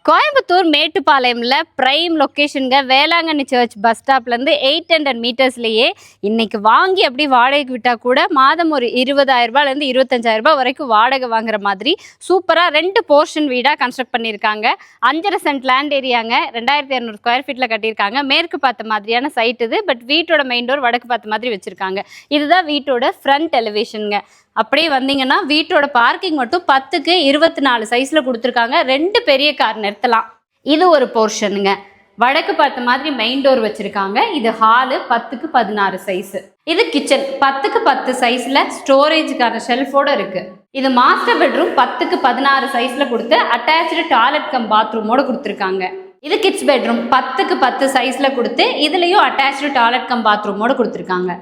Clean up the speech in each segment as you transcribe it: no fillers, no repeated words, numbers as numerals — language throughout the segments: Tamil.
கோயம்புத்தூர் மேட்டுப்பாளையம்ல பிரைம் லொக்கேஷனுங்க. வேளாங்கண்ணி சர்ச் பஸ் ஸ்டாப்லேருந்து 800 மீட்டர்ஸ்லேயே இன்னைக்கு வாங்கி அப்படி வாடகைக்கு விட்டால் கூட மாதம் ஒரு 20,000 ரூபாயிலேருந்து 25,000 ரூபாய் வரைக்கும் வாடகை வாங்குற மாதிரி சூப்பராக 2 போர்ஷன் வீடாக கன்ஸ்ட்ரக்ட் பண்ணியிருக்காங்க. 5.5 சென்ட் லேண்ட் ஏரியாங்க. 2200 ஸ்கொயர் ஃபீட்டில் கட்டியிருக்காங்க. மேற்கு பார்த்த மாதிரியான சைட் இது. பட் வீட்டோட மெயின் டோர் வடக்கு பார்த்த மாதிரி வச்சுருக்காங்க. இதுதான் வீட்டோட ஃப்ரண்ட் எலிவேஷனுங்க. அப்படியே வந்தீங்கன்னா வீட்டோட பார்க்கிங் மட்டும் 10க்கு 24 சைஸில் கொடுத்துருக்காங்க. 2 பெரிய கார் நிறுத்தலாம். இது ஒரு போர்ஷனுங்க. வடக்கு பார்த்த மாதிரி மெயின் டோர் வச்சுருக்காங்க. இது ஹாலு 10க்கு 16 சைஸு. இது கிச்சன் 10க்கு 10 சைஸில் ஸ்டோரேஜுக்கான ஷெல்ஃபோடு இருக்குது. இது மாஸ்டர் பெட்ரூம் 10க்கு 16 சைஸில் கொடுத்து அட்டாச்சு டாய்லெட் கம் பாத்ரூமோடு கொடுத்துருக்காங்க. இது கிட்ஸ் பெட்ரூம் 10க்கு 10 சைஸில் கொடுத்து இதுலேயும் அட்டாச்சு டாய்லெட் கம் பாத்ரூமோடு கொடுத்துருக்காங்க.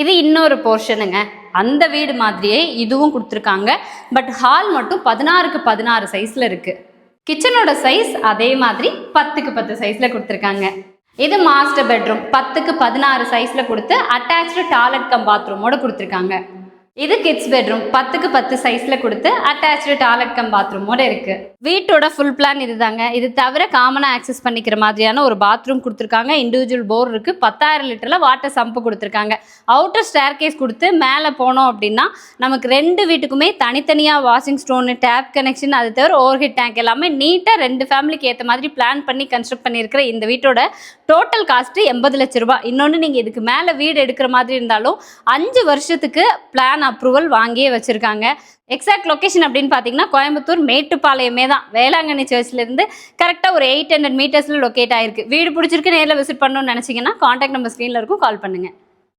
இது இன்னொரு போர்ஷனுங்க. அந்த வீடு மாதிரியே இதுவும் கொடுத்துருக்காங்க. பட் ஹால் மட்டும் 16க்கு 16 சைஸில் இருக்குது. கிச்சனோட சைஸ் அதே மாதிரி 10க்கு 10 சைஸில் கொடுத்துருக்காங்க. இது மாஸ்டர் பெட்ரூம் 10க்கு 16 சைஸில் கொடுத்து அட்டாச்சு டாய்லெட் கம் பாத்ரூமோடு கொடுத்துருக்காங்க. இது கிட்ஸ் பெட்ரூம் 10க்கு 10 சைஸில் கொடுத்து அட்டாச்சு டாய்லெட் கம் பாத்ரூமோடு இருக்குது. வீட்டோட ஃபுல் பிளான் இதுதாங்க. இது தவிர காமனாக ஆக்சஸ் பண்ணிக்கிற மாதிரியான ஒரு பாத்ரூம் கொடுத்துருக்காங்க. இண்டிவிஜுவல் போர் இருக்குது. 10,000 லிட்டரில் வாட்டர் சம்பு கொடுத்துருக்காங்க. அவுட்டர் ஸ்டேர் கேஸ் கொடுத்து மேலே போனோம் அப்படின்னா நமக்கு 2 வீட்டுக்குமே தனித்தனியாக வாஷிங் ஸ்டோனு, டேப் கனெக்ஷன், அது தவிர ஓவர்ஹெட் டேங்க் எல்லாமே நீட்டாக 2 ஃபேமிலிக்கு ஏற்ற மாதிரி பிளான் பண்ணி கன்ஸ்ட்ரக்ட் பண்ணியிருக்கிற இந்த வீட்டோட டோட்டல் காஸ்ட்டு 80 லட்ச ரூபா. இன்னொன்று நீங்கள் இதுக்கு மேலே வீடு எடுக்கிற மாதிரி இருந்தாலும் 5 வருஷத்துக்கு பிளான் அப்ரூவல் வாங்கியே வச்சுருக்காங்க. எக்ஸாக்ட் லொக்கேஷன் அப்படின்னு பார்த்தீங்கன்னா கோயம்புத்தூர் மேட்டுப்பாளையமே தான். வேளாங்கண்ணி சர்ச்லேருந்து கரெக்டாக ஒரு 800 மீட்டர்ஸில் லொக்கேட் ஆகிருக்கு. வீடு பிடிச்சிருக்கு, நேரில் விசிட் பண்ணணும்னு நினச்சிங்கன்னா காண்டாக்ட் நம்பர் ஸ்க்ரீனில் இருக்கும், கால் பண்ணுங்கள்.